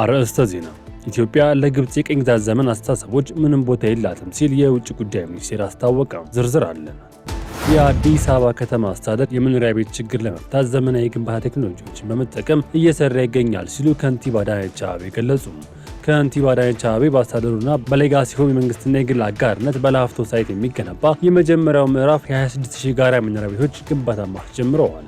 አርዕስተ ዜና። ኢትዮጵያ ለግብጽ የቅኝ ግዛት ዘመን አስተሳሰቦች ምንም ቦታ የላትም ሲል የውጭ ጉዳይ ሚኒስቴር አስታወቀ። ዝርዝር አለን። የአዲስ አበባ ከተማ አስተዳደር የመኖሪያ ቤት ችግር ለመፍታት ዘመናዊ ግንባታ ቴክኖሎጂዎችን በመጠቀም እየሰራ ይገኛል ሲሉ ከንቲባ አዳነች አቤቤ ገለጹ። ከንቲባ አዳነች አቤቤ በአስተዳደሩና በሌጋሲ ሆም የመንግስትና የግል አጋርነት በላፍቶ ሳይት የሚገነባ የመጀመሪያው ምዕራፍ የ26000 ጋራ መኖሪያ ቤቶች ግንባታ ማስጀምረዋል።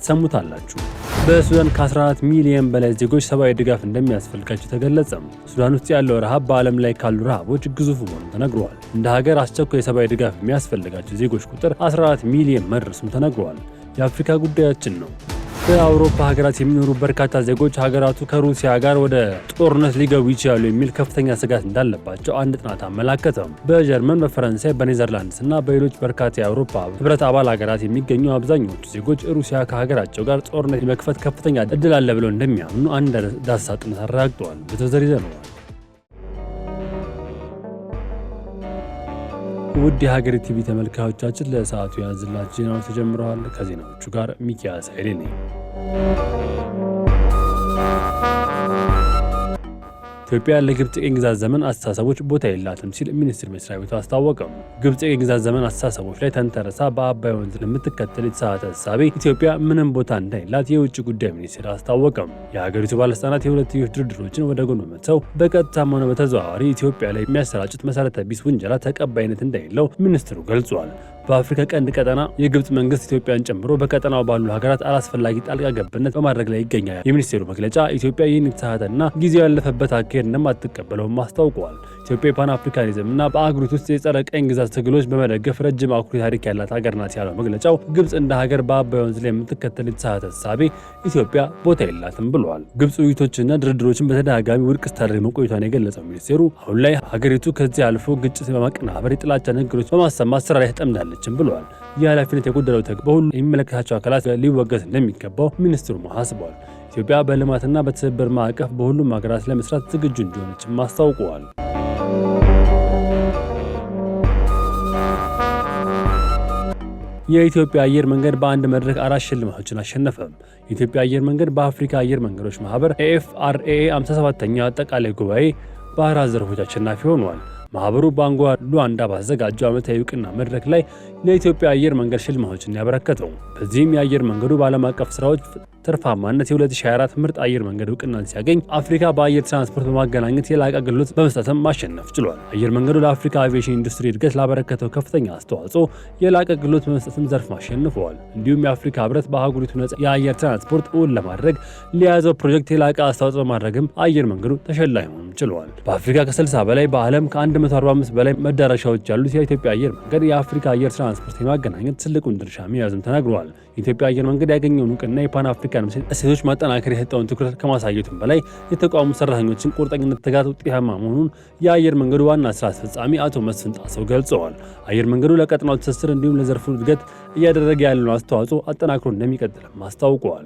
ሰሙታላችሁ። በሱዳን ከ14 ሚሊዮን በላይ ዜጎች ሰብአዊ ድጋፍ እንደሚያስፈልጋቸው ተገለጸ። ሱዳን ውስጥ ያለው ረሃብ በዓለም ላይ ካሉ ረሃቦች ግዙፉ መሆኑን ተነግሯል። እንደ ሀገር አስቸኳይ የሰብአዊ ድጋፍ የሚያስፈልጋቸው ዜጎች ቁጥር 14 ሚሊዮን መድረሱም ተነግሯል። የአፍሪካ ጉዳያችን ነው። በአውሮፓ ሀገራት የሚኖሩ በርካታ ዜጎች ሀገራቱ ከሩሲያ ጋር ወደ ጦርነት ሊገቡ ይችላሉ የሚል ከፍተኛ ስጋት እንዳለባቸው አንድ ጥናት አመላከተ። በጀርመን፣ በፈረንሳይ፣ በኔዘርላንድስ እና በሌሎች በርካታ የአውሮፓ ህብረት አባል ሀገራት የሚገኙ አብዛኞቹ ዜጎች ሩሲያ ከሀገራቸው ጋር ጦርነት የመክፈት ከፍተኛ እድል አለ ብለው እንደሚያምኑ አንድ ዳሰሳ ጥናት አረጋግጧል። በዝርዝር ይዘነዋል። ውድ የሀገሬ ቲቪ ተመልካዮቻችን ለሰዓቱ ያዝላችሁ ዜናዎች ተጀምረዋል። ከዜናዎቹ ጋር ሚኪያስ ኃይሌ ነኝ። ኢትዮጵያ ለግብጽ የቅኝ ግዛት ዘመን አስተሳሰቦች ቦታ የላትም ሲል ሚኒስቴር መስሪያ ቤቱ አስታወቀ። ግብጽ የቅኝ ግዛት ዘመን አስተሳሰቦች ላይ ተንተርሳ በአባይ ወንዝ ለምትከተል የተሳሳተ እሳቤ ኢትዮጵያ ምንም ቦታ እንደሌላት የውጭ ጉዳይ ሚኒስቴር አስታወቀ። የሀገሪቱ ባለስልጣናት የሁለትዮሽ ድርድሮችን ወደ ጎን በመተው በቀጥታም ሆነ በተዘዋዋሪ ኢትዮጵያ ላይ የሚያሰራጩት መሰረተ ቢስ ውንጀላ ተቀባይነት እንደሌለው ሚኒስትሩ ገልጿል። በአፍሪካ ቀንድ ቀጠና የግብጽ መንግስት ኢትዮጵያን ጨምሮ በቀጠናው ባሉ ሀገራት አላስፈላጊ ጣልቃ ገብነት በማድረግ ላይ ይገኛል። የሚኒስቴሩ መግለጫ ኢትዮጵያ ይህን የተሳሳተና ጊዜው ያለፈበት አካሄድ እንደማትቀበለውም አስታውቀዋል። ኢትዮጵያ የፓን አፍሪካኒዝም እና በአህጉሪቱ ውስጥ የጸረ ቀኝ ግዛት ትግሎች በመደገፍ ረጅም አኩሪ ታሪክ ያላት ሀገር ናት ያለው መግለጫው ግብጽ እንደ ሀገር በአባይ ወንዝ ላይ የምትከተል የተሳሳተ እሳቤ ኢትዮጵያ ቦታ የላትም ብለዋል። ግብጽ ውይይቶችና ድርድሮችን በተደጋጋሚ ውድቅ ስታደርግ መቆየቷን የገለጸው ሚኒስቴሩ አሁን ላይ ሀገሪቱ ከዚህ አልፎ ግጭት በማቀናበር የጥላቻ ንግግሮች በማሰማት ስራ ላይ ተጠምዳለች ብለዋል። የኃላፊነት የጎደለው ተግባር በሁሉ የሚመለከታቸው አካላት ሊወገዝ እንደሚገባው ሚኒስትሩ አሳስበዋል። ኢትዮጵያ በልማትና በትብብር ማዕቀፍ በሁሉም ሀገራት ለመስራት ዝግጁ እንደሆነችም አስታውቀዋል። የኢትዮጵያ አየር መንገድ በአንድ መድረክ 4 ሽልማቶችን አሸነፈ። የኢትዮጵያ አየር መንገድ በአፍሪካ አየር መንገዶች ማህበር AFRAA 57ኛው አጠቃላይ ጉባኤ በ4 ዘርፎች አሸናፊ ሆኗል። ማህበሩ በአንጓ ሉዋንዳ ባዘጋጀው ዓመታዊ እውቅና መድረክ ላይ ለኢትዮጵያ አየር መንገድ ሽልማቶችን ያበረከተው። በዚህም የአየር መንገዱ በዓለም አቀፍ ስራዎች ትርፋማነት የ2024 ምርጥ አየር መንገድ እውቅናን ሲያገኝ አፍሪካ በአየር ትራንስፖርት በማገናኘት የላቀ አገልግሎት በመስጠትም ማሸነፍ ችሏል። አየር መንገዱ ለአፍሪካ አቪዬሽን ኢንዱስትሪ እድገት ላበረከተው ከፍተኛ አስተዋጽኦ የላቀ አገልግሎት በመስጠትም ዘርፍ አሸንፈዋል። እንዲሁም የአፍሪካ ህብረት በአህጉሪቱ ነጻ የአየር ትራንስፖርት እውን ለማድረግ ለያዘው ፕሮጀክት የላቀ አስተዋጽኦ በማድረግም አየር መንገዱ ተሸላሚ መሆን ችሏል። በአፍሪካ ከ60 በላይ በዓለም ከ145 በላይ መዳረሻዎች ያሉት የኢትዮጵያ አየር መንገድ የአፍሪካ አየር ትራንስፖርት የማገናኘት ትልቁን ድርሻ መያዙም ተነግሯል። የኢትዮጵያ አየር መንገድ ያገኘውን እውቅና የፓን አፍሪካን እሴቶች ማጠናከር የሰጠውን ትኩረት ከማሳየቱም በላይ የተቋሙ ሰራተኞችን ቁርጠኝነት ትጋት ውጤታማ መሆኑን የአየር መንገዱ ዋና ስራ አስፈጻሚ አቶ መስፍን ጣሰው ገልጸዋል። አየር መንገዱ ለቀጠናው ትስስር እንዲሁም ለዘርፉ እድገት እያደረገ ያለውን አስተዋጽኦ አጠናክሮ እንደሚቀጥልም አስታውቀዋል።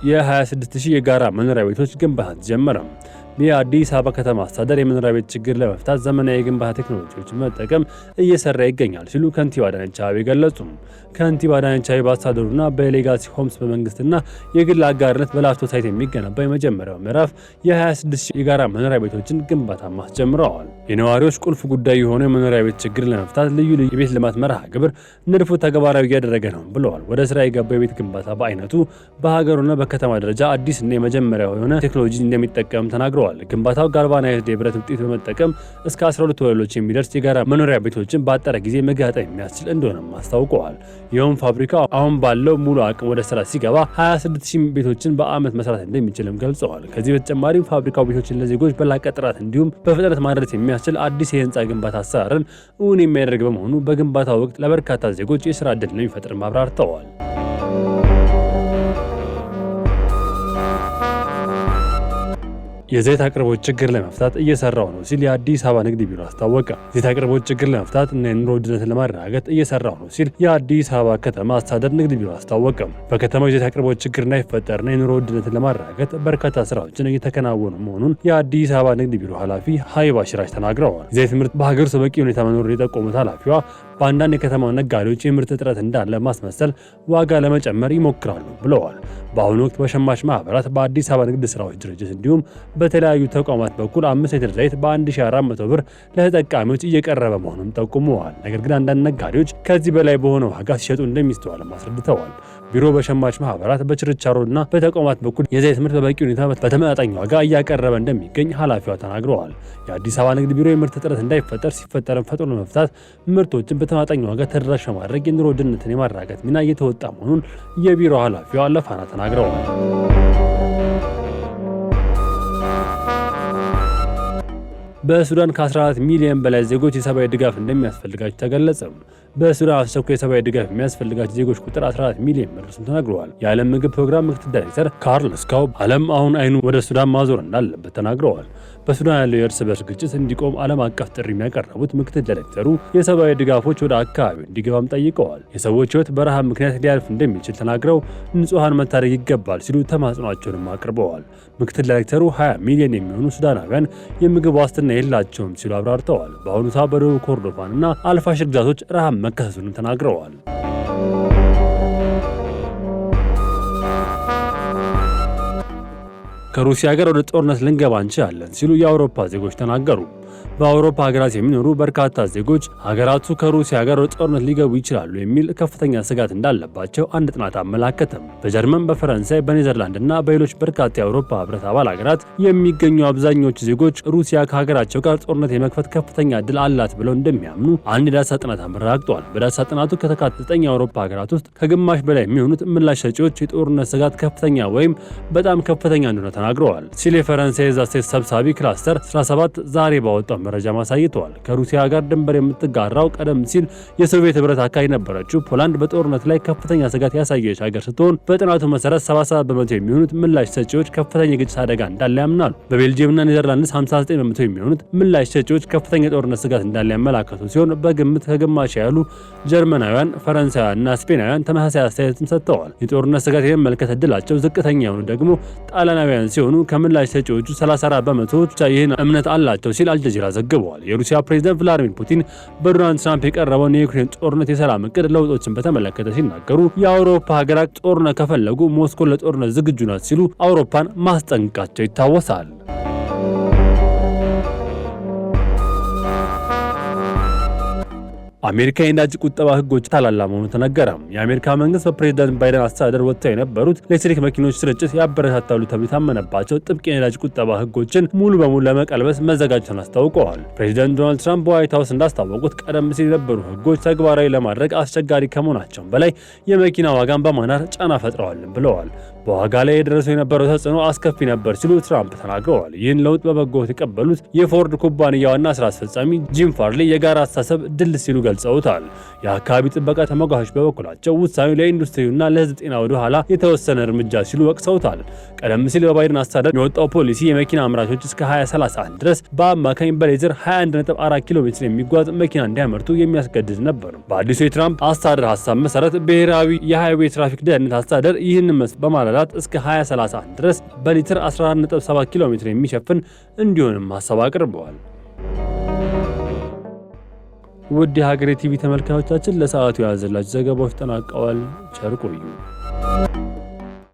የ26000 የጋራ መኖሪያ ቤቶች ግንባታ ተጀመረ። የአዲስ አበባ ከተማ አስተዳደር የመኖሪያ ቤት ችግር ለመፍታት ዘመናዊ የግንባታ ቴክኖሎጂዎችን መጠቀም እየሰራ ይገኛል ሲሉ ከንቲባ አዳነች አቤቤ ገለጹ። ከንቲባ አዳነች አቤቤ በአስተዳደሩና በሌጋሲ ሆምስ በመንግስትና የግል አጋርነት በላፍቶ ሳይት የሚገነባ የመጀመሪያው ምዕራፍ የ26000 የጋራ መኖሪያ ቤቶችን ግንባታ ማስጀምረዋል። የነዋሪዎች ቁልፍ ጉዳይ የሆነው የመኖሪያ ቤት ችግር ለመፍታት ልዩ የቤት ልማት መርሃ ግብር ነድፎ ተግባራዊ እያደረገ ነው ብለዋል። ወደ ስራ የገባው የቤት ግንባታ በአይነቱ በሀገሩና በከተማ ደረጃ አዲስ እና የመጀመሪያው የሆነ ቴክኖሎጂ እንደሚጠቀም ተናግረዋል። ግንባታው ጋልቫናይዝድ የብረት ውጤት በመጠቀም እስከ 12 ወለሎች የሚደርስ የጋራ መኖሪያ ቤቶችን በአጠረ ጊዜ መገጣጠም የሚያስችል እንደሆነም አስታውቀዋል። ይኸውም ፋብሪካው አሁን ባለው ሙሉ አቅም ወደ ስራ ሲገባ 26000 ቤቶችን በአመት መስራት እንደሚችልም ገልጸዋል። ከዚህ በተጨማሪም ፋብሪካው ቤቶችን ለዜጎች በላቀ ጥራት እንዲሁም በፍጥነት ማድረስ የሚያስችል አዲስ የህንፃ ግንባታ አሰራርን እውን የሚያደርግ በመሆኑ በግንባታው ወቅት ለበርካታ ዜጎች የስራ ዕድል እንደሚፈጥር አብራርተዋል። የዘይት አቅርቦት ችግር ለመፍታት እየሰራው ነው ሲል የአዲስ አበባ ንግድ ቢሮ አስታወቀ። የዘይት አቅርቦት ችግር ለመፍታት እና የኑሮ ውድነትን ለማረጋገጥ እየሰራው ነው ሲል የአዲስ አበባ ከተማ አስተዳደር ንግድ ቢሮ አስታወቀ። በከተማው የዘይት አቅርቦት ችግር እንዳይፈጠርና የኑሮ ውድነትን ለማረጋገጥ በርካታ ስራዎችን እየተከናወኑ መሆኑን የአዲስ አበባ ንግድ ቢሮ ኃላፊ ሀይባ ሽራሽ ተናግረዋል። የዘይት ምርት በሀገር ውስጥ በቂ ሁኔታ መኖሩን የጠቆሙት ኃላፊዋ በአንዳንድ የከተማው ነጋዴዎች የምርት እጥረት እንዳለ ማስመሰል ዋጋ ለመጨመር ይሞክራሉ ብለዋል። በአሁኑ ወቅት በሸማች ማህበራት፣ በአዲስ አበባ ንግድ ስራዎች ድርጅት እንዲሁም በተለያዩ ተቋማት በኩል 5 ሊትር ዘይት በ1400 ብር ለተጠቃሚዎች እየቀረበ መሆኑን ጠቁመዋል። ነገር ግን አንዳንድ ነጋዴዎች ከዚህ በላይ በሆነ ዋጋ ሲሸጡ እንደሚስተዋል አስረድተዋል። ቢሮ በሸማች ማህበራት፣ በችርቻሮና በተቋማት በኩል የዘይት ምርት በበቂ ሁኔታ በተመጣጣኝ ዋጋ እያቀረበ እንደሚገኝ ኃላፊዋ ተናግረዋል። የአዲስ አበባ ንግድ ቢሮ የምርት እጥረት እንዳይፈጠር ሲፈጠርም ፈጥኖ ለመፍታት ምርቶችን በተመጣጣኝ ዋጋ ተደራሽ ማድረግ የኑሮ ውድነትን የማራገጥ ሚና እየተወጣ መሆኑን የቢሮ ኃላፊዋ ለፋና ተናግረዋል። በሱዳን ከ14 ሚሊዮን በላይ ዜጎች የሰብአዊ ድጋፍ እንደሚያስፈልጋቸው ተገለጸ። በሱዳን አስቸኳይ የሰብአዊ ድጋፍ የሚያስፈልጋቸው ዜጎች ቁጥር 14 ሚሊዮን መድረሱን ተናግረዋል። የዓለም ምግብ ፕሮግራም ምክትል ዳይሬክተር ካርል ስካው ዓለም አሁን አይኑ ወደ ሱዳን ማዞር እንዳለበት ተናግረዋል። በሱዳን ያለው የእርስ በርስ ግጭት እንዲቆም ዓለም አቀፍ ጥሪ የሚያቀርቡት ምክትል ዳይሬክተሩ የሰብአዊ ድጋፎች ወደ አካባቢው እንዲገባም ጠይቀዋል። የሰዎች ሕይወት በረሃብ ምክንያት ሊያልፍ እንደሚችል ተናግረው ንጹሃን መታደግ ይገባል ሲሉ ተማጽኗቸውንም አቅርበዋል። ምክትል ዳይሬክተሩ 20 ሚሊዮን የሚሆኑ ሱዳናውያን የምግብ ዋስትና የላቸውም ሲሉ አብራርተዋል። በአሁኑ ሰዓት በደቡብ ኮርዶፋን እና አልፋሽር ግዛቶች ረሃብ መከሰቱን ተናግረዋል። ከሩሲያ ጋር ወደ ጦርነት ልንገባ እንችላለን ሲሉ የአውሮፓ ዜጎች ተናገሩ። በአውሮፓ ሀገራት የሚኖሩ በርካታ ዜጎች ሀገራቱ ከሩሲያ ጋር ወደ ጦርነት ሊገቡ ይችላሉ የሚል ከፍተኛ ስጋት እንዳለባቸው አንድ ጥናት አመላከተም። በጀርመን፣ በፈረንሳይ፣ በኔዘርላንድ እና በሌሎች በርካታ የአውሮፓ ህብረት አባል ሀገራት የሚገኙ አብዛኞቹ ዜጎች ሩሲያ ከሀገራቸው ጋር ጦርነት የመክፈት ከፍተኛ እድል አላት ብለው እንደሚያምኑ አንድ የዳሰሳ ጥናት አመላክቷል። በዳሰሳ ጥናቱ ከተካተቱ 9 የአውሮፓ ሀገራት ውስጥ ከግማሽ በላይ የሚሆኑት ምላሽ ሰጪዎች የጦርነት ስጋት ከፍተኛ ወይም በጣም ከፍተኛ እንደሆነ ተናግረዋል ሲል የፈረንሳይ ስቴት ሰብሳቢ ክላስተር 17 ዛሬ ባወጣው መረጃ ማሳይተዋል። ከሩሲያ ጋር ድንበር የምትጋራው ቀደም ሲል የሶቪየት ህብረት አካል የነበረችው ፖላንድ በጦርነት ላይ ከፍተኛ ስጋት ያሳየች ሀገር ስትሆን በጥናቱ መሰረት 77 በመቶ የሚሆኑት ምላሽ ሰጪዎች ከፍተኛ የግጭት አደጋ እንዳለ ያምናሉ። በቤልጂየምና ኔዘርላንድስ 59 በመቶ የሚሆኑት ምላሽ ሰጪዎች ከፍተኛ የጦርነት ስጋት እንዳለ ያመላከቱ ሲሆን በግምት ከግማሽ ያሉ ጀርመናውያን፣ ፈረንሳውያንና ስፔናውያን ተመሳሳይ አስተያየትን ሰጥተዋል። የጦርነት ስጋት የመመልከት እድላቸው ዝቅተኛ የሆኑ ደግሞ ጣሊያናውያን ሲሆኑ ከምላሽ ሰጪዎቹ 34 በመቶዎች ብቻ ይህን እምነት አላቸው ሲል አልጀዚራ ዘግቧል። የሩሲያ ፕሬዝዳንት ቭላዲሚር ፑቲን በዶናልድ ትራምፕ የቀረበውን የዩክሬን ጦርነት የሰላም እቅድ ለውጦችን በተመለከተ ሲናገሩ የአውሮፓ ሀገራት ጦርነት ከፈለጉ ሞስኮ ለጦርነት ዝግጁ ናት ሲሉ አውሮፓን ማስጠንቀቃቸው ይታወሳል። አሜሪካ የነዳጅ ቁጠባ ህጎች ታላላ መሆኑ ተነገረ። የአሜሪካ መንግስት በፕሬዝዳንት ባይደን አስተዳደር ወጥተው የነበሩት ኤሌክትሪክ መኪኖች ስርጭት ያበረታታሉ ተብሎ የታመነባቸው ጥብቅ የነዳጅ ቁጠባ ህጎችን ሙሉ በሙሉ ለመቀልበስ መዘጋጀቱን አስታውቀዋል። ፕሬዝዳንት ዶናልድ ትራምፕ በዋይት ሃውስ እንዳስታወቁት ቀደም ሲል የነበሩ ህጎች ተግባራዊ ለማድረግ አስቸጋሪ ከመሆናቸውም በላይ የመኪና ዋጋን በማናር ጫና ፈጥረዋል ብለዋል። በዋጋ ላይ የደረሰው የነበረው ተጽዕኖ አስከፊ ነበር ሲሉ ትራምፕ ተናግረዋል። ይህን ለውጥ በበጎ የተቀበሉት የፎርድ ኩባንያ ዋና ስራ አስፈጻሚ ጂም ፋርሊ የጋራ አስተሳሰብ ድል ሲሉ ገልጸውታል። የአካባቢ ጥበቃ ተሟጋቾች በበኩላቸው ውሳኔው ለኢንዱስትሪውና ለህዝብ ጤና ወደ ኋላ የተወሰነ እርምጃ ሲሉ ወቅሰውታል። ቀደም ሲል በባይደን አስተዳደር የወጣው ፖሊሲ የመኪና አምራቾች እስከ 2031 ድረስ በአማካኝ በሌትር 21.4 ኪሎ ሜትር የሚጓዝ መኪና እንዲያመርቱ የሚያስገድድ ነበር። በአዲሱ የትራምፕ አስተዳደር ሀሳብ መሰረት ብሔራዊ የሃይዌይ ትራፊክ ደህንነት አስተዳደር ይህንን በማለት እስከ 2031 ድረስ በሊትር 14.7 ኪሎ ሜትር የሚሸፍን እንዲሆንም ሀሳብ አቅርበዋል። ውድ የሀገሬ ቲቪ ተመልካዮቻችን ለሰዓቱ ያዘላችሁ ዘገባዎች ተጠናቀዋል። ቸር ቆዩ።